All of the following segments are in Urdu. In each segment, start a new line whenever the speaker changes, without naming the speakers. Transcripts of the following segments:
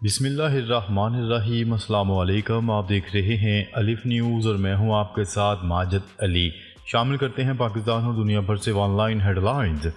بسم اللہ الرحمن الرحیم۔ السلام علیکم، آپ دیکھ رہے ہیں الف نیوز اور میں ہوں آپ کے ساتھ ماجد علی۔ شامل کرتے ہیں پاکستان اور دنیا بھر سے online headlines.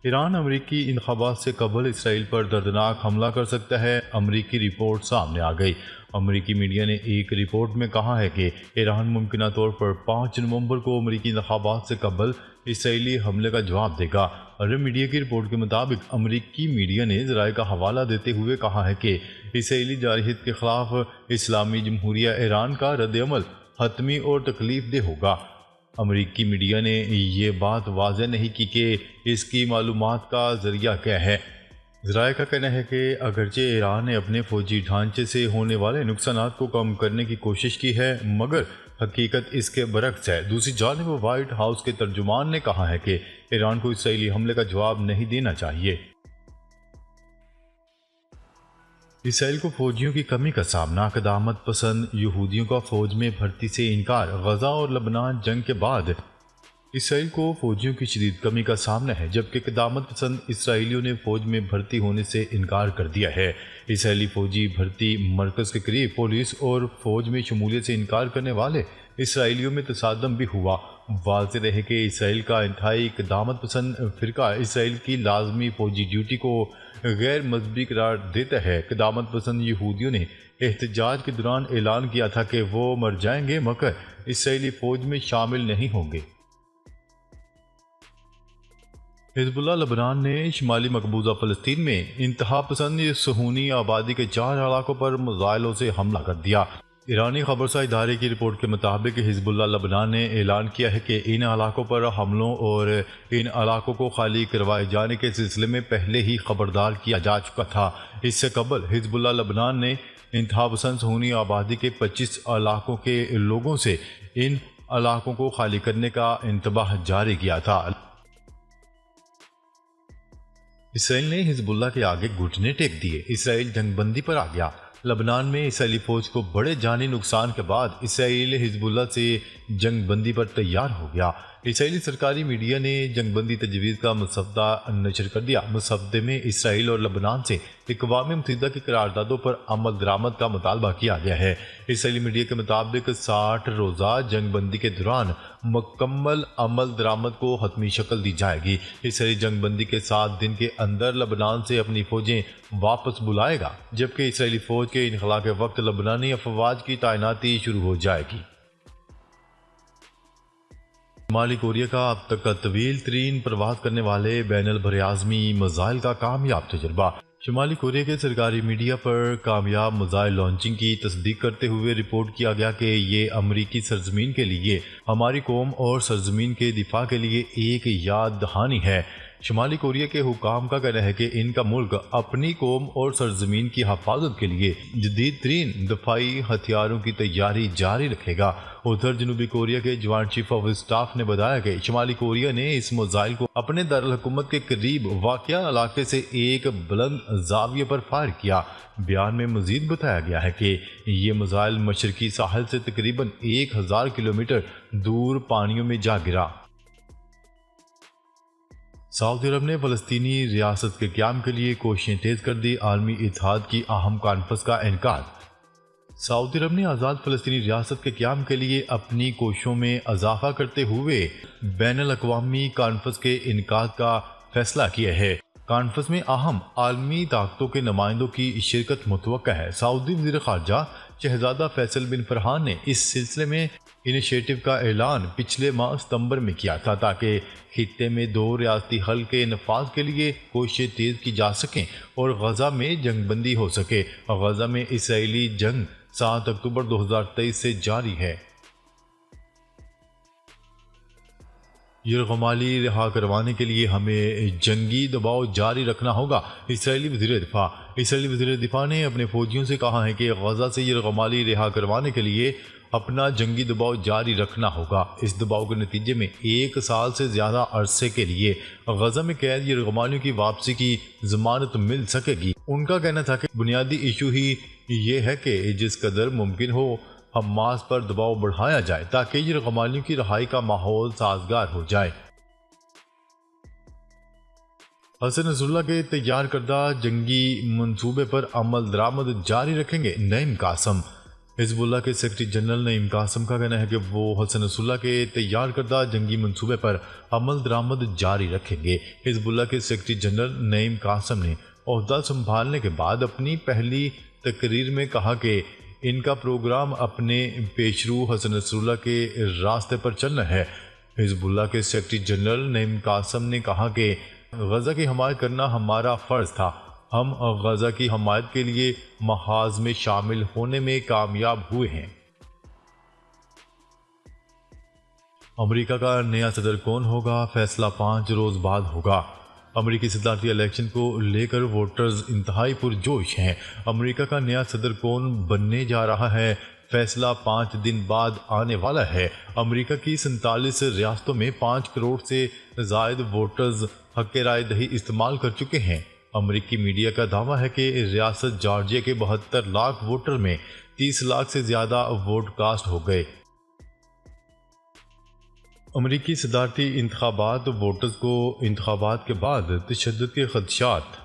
Iran امریکی انتخابات سے قبل اسرائیل پر دردناک حملہ کر سکتا ہے، امریکی رپورٹ سامنے آ گئی۔ امریکی میڈیا نے ایک رپورٹ میں کہا ہے کہ ایران ممکنہ طور پر 5 نومبر کو امریکی انتخابات سے قبل اسرائیلی حملے کا جواب دے گا۔ عرب میڈیا کی رپورٹ کے مطابق امریکی میڈیا نے ذرائع کا حوالہ دیتے ہوئے کہا ہے کہ اسرائیلی جارحیت کے خلاف اسلامی جمہوریہ ایران کا رد عمل حتمی اور تکلیف دہ ہوگا۔ امریکی میڈیا نے یہ بات واضح نہیں کی کہ اس کی معلومات کا ذریعہ کیا ہے۔ ذرائع کا کہنا ہے کہ اگرچہ ایران نے اپنے فوجی ڈھانچے سے ہونے والے نقصانات کو کم کرنے کی کوشش کی ہے، مگر حقیقت اس کے برعکس ہے۔ دوسری جانب وائٹ ہاؤس کے ترجمان نے کہا ہے کہ ایران کو اسرائیلی حملے کا جواب نہیں دینا چاہیے۔ اسرائیل کو فوجیوں کی کمی کا سامنا، قدامت پسند یہودیوں کا فوج میں بھرتی سے انکار۔ غزہ اور لبنان جنگ کے بعد اسرائیل کو فوجیوں کی شدید کمی کا سامنا ہے، جبکہ قدامت پسند اسرائیلیوں نے فوج میں بھرتی ہونے سے انکار کر دیا ہے۔ اسرائیلی فوجی بھرتی مرکز کے قریب پولیس اور فوج میں شمولیت سے انکار کرنے والے اسرائیلیوں میں تصادم بھی ہوا۔ واضح رہے کہ اسرائیل کا انتہائی قدامت پسند فرقہ اسرائیل کی لازمی فوجی ڈیوٹی کو غیر مذہبی قرار دیتا ہے۔ قدامت پسند یہودیوں نے احتجاج کے دوران اعلان کیا تھا کہ وہ مر جائیں گے مگر اسرائیلی فوج میں شامل نہیں ہوں گے۔ حزب اللہ لبنان نے شمالی مقبوضہ فلسطین میں انتہا پسند صہیونی آبادی کے 4 علاقوں پر میزائلوں سے حملہ کر دیا۔ ایرانی خبرساں ادارے کی رپورٹ کے مطابق حزب اللہ لبنان نے اعلان کیا ہے کہ ان علاقوں پر حملوں اور ان علاقوں کو خالی کروائے جانے کے سلسلے میں پہلے ہی خبردار کیا جا چکا تھا۔ اس سے قبل حزب اللہ لبنان نے انتہا پسند صہیونی آبادی کے 25 علاقوں کے لوگوں سے ان علاقوں کو خالی کرنے کا انتباہ جاری کیا تھا۔ اسرائیل نے حزب اللہ کے آگے گھٹنے ٹیک دیے، اسرائیل جنگ بندی پر آ گیا۔ لبنان میں اسرائیلی فوج کو بڑے جانی نقصان کے بعد اسرائیل حزب اللہ سے جنگ بندی پر تیار ہو گیا۔ اسرائیلی سرکاری میڈیا نے جنگ بندی تجویز کا مسودہ نشر کر دیا۔ مسودے میں اسرائیل اور لبنان سے اقوام متحدہ کی قراردادوں پر عمل درآمد کا مطالبہ کیا گیا ہے۔ اسرائیلی میڈیا کے مطابق 60 روزہ جنگ بندی کے دوران مکمل عمل درآمد کو حتمی شکل دی جائے گی۔ اسرائیل جنگ بندی کے 7 دن کے اندر لبنان سے اپنی فوجیں واپس بلائے گا، جبکہ اسرائیلی فوج کے انخلا کے وقت لبنانی افواج کی تعیناتی شروع ہو جائے گی۔ شمالی کوریا کا اب تک کا طویل ترین پرواز کرنے والے بین البراعظمی میزائل کا کامیاب تجربہ۔ شمالی کوریا کے سرکاری میڈیا پر کامیاب میزائل لانچنگ کی تصدیق کرتے ہوئے رپورٹ کیا گیا کہ یہ امریکی سرزمین کے لیے، ہماری قوم اور سرزمین کے دفاع کے لیے ایک یاد دہانی ہے۔ شمالی کوریا کے حکام کا کہنا ہے کہ ان کا ملک اپنی قوم اور سرزمین کی حفاظت کے لیے جدید ترین دفاعی ہتھیاروں کی تیاری جاری رکھے گا۔ ادھر جنوبی کوریا کے جوائنٹ چیف آف اسٹاف نے بتایا کہ شمالی کوریا نے اس میزائل کو اپنے دارالحکومت کے قریب واقع علاقے سے ایک بلند زاویے پر فائر کیا۔ بیان میں مزید بتایا گیا ہے کہ یہ میزائل مشرقی ساحل سے تقریباً 1000 کلومیٹر دور پانیوں میں جا گرا۔ سعودی عرب نے فلسطینی ریاست کے قیام کے لیے کوششیں تیز کر دی، عالمی اتحاد کی اہم کانفرنس کا انعقاد۔ سعودی عرب نے آزاد فلسطینی ریاست کے قیام کے لیے اپنی کوششوں میں اضافہ کرتے ہوئے بین الاقوامی کانفرنس کے انعقاد کا فیصلہ کیا ہے۔ کانفرنس میں اہم عالمی طاقتوں کے نمائندوں کی شرکت متوقع ہے۔ سعودی وزیر خارجہ شہزادہ فیصل بن فرحان نے اس سلسلے میں انیشیٹو کا اعلان پچھلے ماہ ستمبر میں کیا تھا تاکہ خطے میں 2 ریاستی حل کے نفاذ کے لیے کوششیں تیز کی جا سکیں اور غزہ میں جنگ بندی ہو سکے۔ غزہ میں اسرائیلی جنگ 7 اکتوبر 2023 سے جاری ہے۔ یرغمالی رہا کروانے کے لیے ہمیں جنگی دباؤ جاری رکھنا ہوگا، اسرائیلی وزیر دفاع۔ اسرائیلی وزیر دفاع نے اپنے فوجیوں سے کہا ہے کہ غزہ سے یرغمالی رہا کروانے کے لیے اپنا جنگی دباؤ جاری رکھنا ہوگا۔ اس دباؤ کے نتیجے میں 1 سال سے زیادہ عرصے کے لیے غزہ میں قید یرغمالیوں کی واپسی کی ضمانت مل سکے گی۔ ان کا کہنا تھا کہ بنیادی ایشو ہی یہ ہے کہ جس قدر ممکن ہو حماس پر دباؤ بڑھایا جائے تاکہ یرغمالیوں کی رہائی کا ماحول سازگار ہو جائے۔ حسن نصراللہ کے تیار کردہ جنگی منصوبے پر عمل درآمد جاری رکھیں گے نعیم قاسم۔ حزب اللہ کے سیکرٹری جنرل نعیم قاسم کا کہنا ہے کہ وہ حسن نصراللہ کے تیار کردہ جنگی منصوبے پر عمل درآمد جاری رکھیں گے۔ حزب اللہ کے سیکرٹری جنرل نعیم قاسم نے عہدہ سنبھالنے کے بعد اپنی پہلی تقریر میں کہا کہ ان کا پروگرام اپنے پیشرو حسن نصراللہ کے راستے پر چلنا ہے۔ حزب اللہ کے سیکرٹری جنرل نعیم قاسم نے کہا کہ غزہ کی حمایت کرنا ہمارا فرض تھا، ہم غزہ کی حمایت کے لیے محاذ میں شامل ہونے میں کامیاب ہوئے ہیں۔ امریکہ کا نیا صدر کون ہوگا؟ فیصلہ 5 روز بعد ہوگا۔ امریکی صدارتی الیکشن کو لے کر ووٹرز انتہائی پرجوش ہیں۔ امریکہ کا نیا صدر کون بننے جا رہا ہے؟ فیصلہ 5 دن بعد آنے والا ہے۔ امریکہ کی 47 ریاستوں میں 5 کروڑ سے زائد ووٹرز حق رائے دہی استعمال کر چکے ہیں۔ امریکی میڈیا کا دعویٰ ہے کہ ریاست جارجیا کے 72 لاکھ ووٹر میں 30 لاکھ سے زیادہ ووٹ کاسٹ ہو گئے۔ امریکی صدارتی انتخابات ووٹرز کو انتخابات کے بعد تشدد کے خدشات۔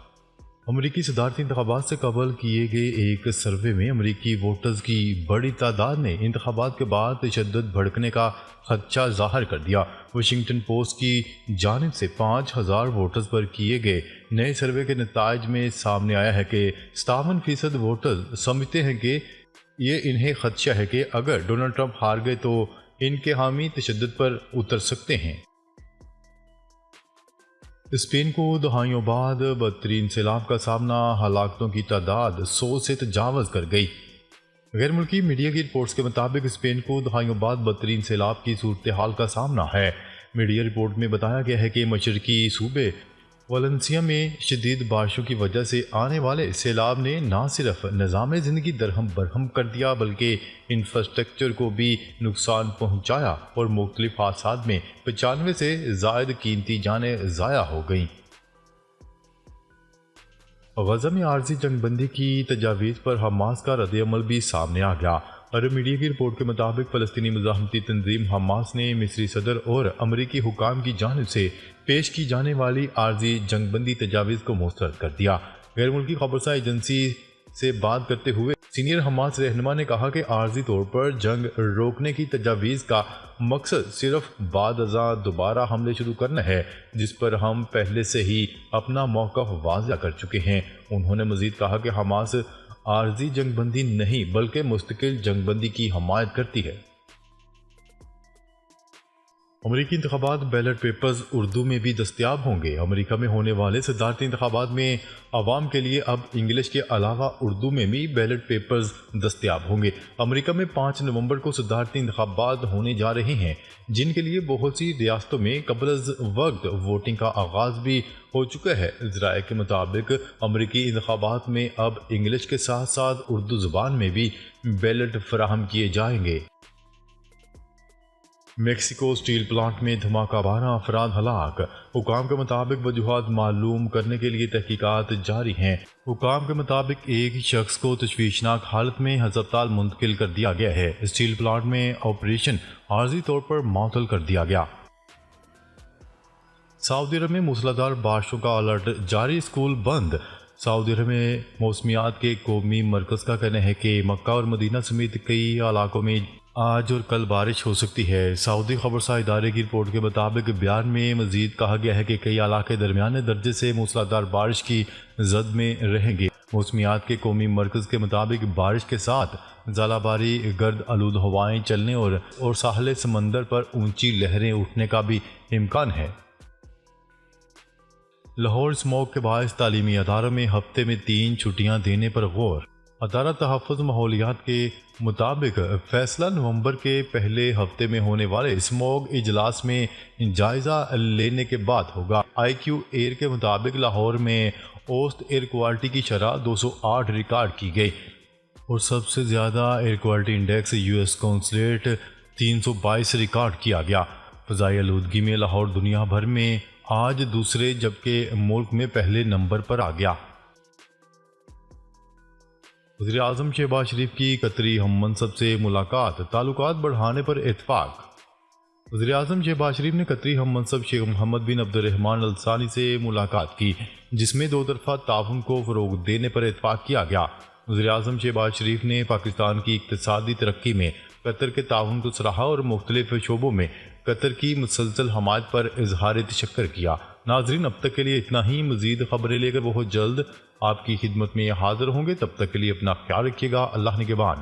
امریکی صدارتی انتخابات سے قبل کیے گئے ایک سروے میں امریکی ووٹرز کی بڑی تعداد نے انتخابات کے بعد تشدد بھڑکنے کا خدشہ ظاہر کر دیا۔ واشنگٹن پوسٹ کی جانب سے 5000 ووٹرز پر کیے گئے نئے سروے کے نتائج میں سامنے آیا ہے کہ 57% ووٹرز سمجھتے ہیں کہ یہ انہیں خدشہ ہے کہ اگر ڈونلڈ ٹرمپ ہار گئے تو ان کے حامی تشدد پر اتر سکتے ہیں۔ اسپین کو دہائیوں بعد بدترین سیلاب کا سامنا، ہلاکتوں کی تعداد 100 سے تجاوز کر گئی۔ غیر ملکی میڈیا کی رپورٹس کے مطابق اسپین کو دہائیوں بعد بدترین سیلاب کی صورتحال کا سامنا ہے۔ میڈیا رپورٹ میں بتایا گیا ہے کہ مشرقی صوبے والنسیا میں شدید بارشوں کی وجہ سے آنے والے سیلاب نے نہ صرف نظام زندگی درہم برہم کر دیا بلکہ انفراسٹرکچر کو بھی نقصان پہنچایا اور مختلف حادثات میں 95 سے زائد قیمتی جانیں ضائع ہو گئیں۔ غزہ میں عارضی جنگ بندی کی تجاویز پر حماس کا رد عمل بھی سامنے آ گیا۔ عرب میڈیا کی رپورٹ کے مطابق فلسطینی مزاحمتی تنظیم حماس نے مصری صدر اور امریکی حکام کی جانب سے پیش کی جانے والی عارضی جنگ بندی تجاویز کو مسترد کر دیا۔ غیر ملکی خبرساں ایجنسی سے بات کرتے ہوئے سینئر حماس رہنما نے کہا کہ عارضی طور پر جنگ روکنے کی تجاویز کا مقصد صرف بعد ازاں دوبارہ حملے شروع کرنا ہے، جس پر ہم پہلے سے ہی اپنا موقف واضح کر چکے ہیں۔ انہوں نے مزید کہا کہ حماس عارضی جنگ بندی نہیں بلکہ مستقل جنگ بندی کی حمایت کرتی ہے۔ امریکی انتخابات بیلٹ پیپرز اردو میں بھی دستیاب ہوں گے۔ امریکہ میں ہونے والے صدارتی انتخابات میں عوام کے لیے اب انگلش کے علاوہ اردو میں بھی بیلٹ پیپرز دستیاب ہوں گے۔ امریکہ میں 5 نومبر کو صدارتی انتخابات ہونے جا رہے ہیں، جن کے لیے بہت سی ریاستوں میں قبل از وقت ووٹنگ کا آغاز بھی ہو چکا ہے۔ ذرائع کے مطابق امریکی انتخابات میں اب انگلش کے ساتھ ساتھ اردو زبان میں بھی بیلٹ فراہم کیے جائیں گے۔ میکسیکو اسٹیل پلانٹ میں دھماکہ 12 افراد ہلاک۔ حکام کے مطابق وجوہات معلوم کرنے کے لیے تحقیقات جاری ہیں۔ حکام کے مطابق ایک شخص کو تشویشناک حالت میں ہسپتال منتقل کر دیا گیا ہے۔ اسٹیل پلانٹ میں آپریشن عارضی طور پر معطل کر دیا گیا۔ سعودی عرب میں موسلادھار بارشوں کا الرٹ جاری، اسکول بند۔ سعودی عرب میں موسمیات کے قومی مرکز کا کہنا ہے کہ مکہ اور مدینہ سمیت کئی علاقوں میں آج اور کل بارش ہو سکتی ہے۔ سعودی خبرساں ادارے کی رپورٹ کے مطابق بیان میں مزید کہا گیا ہے کہ کئی علاقے درمیانے درجے سے موسلادھار بارش کی زد میں رہیں گے۔ موسمیات کے قومی مرکز کے مطابق بارش کے ساتھ ژالہ باری، گرد آلود ہوائیں چلنے اور ساحل سمندر پر اونچی لہریں اٹھنے کا بھی امکان ہے۔ لاہور اسموگ کے باعث تعلیمی اداروں میں ہفتے میں 3 چھٹیاں دینے پر غور۔ ادارہ تحفظ ماحولیات کے مطابق فیصلہ نومبر کے پہلے ہفتے میں ہونے والے اسموگ اجلاس میں جائزہ لینے کے بعد ہوگا۔ آئی کیو ایئر کے مطابق لاہور میں اوسط ایئر کوالٹی کی شرح 208 ریکارڈ کی گئی اور سب سے زیادہ air quality index U S consulate 322 record کیا گیا۔ فضائی آلودگی میں لاہور دنیا بھر میں آج دوسرے جبکہ ملک میں پہلے نمبر پر آ گیا۔ وزیر اعظم شہباز شریف کی قطری ہم منصب سے ملاقات، تعلقات بڑھانے پر اتفاق۔ وزیراعظم شہباز شریف نے قطری ہم منصب شیخ محمد بن عبد الرحمن الثانی سے ملاقات کی، جس میں دو طرفہ تعاون کو فروغ دینے پر اتفاق کیا گیا۔ وزیراعظم شہباز شریف نے پاکستان کی اقتصادی ترقی میں قطر کے تعاون کو سراہا اور مختلف شعبوں میں قطر کی مسلسل حمایت پر اظہار تشکر کیا۔ ناظرین، اب تک کے لیے اتنا ہی۔ مزید خبریں لے کر بہت جلد آپ کی خدمت میں حاضر ہوں گے، تب تک کے لیے اپنا خیال رکھیے گا۔ اللہ نگہبان۔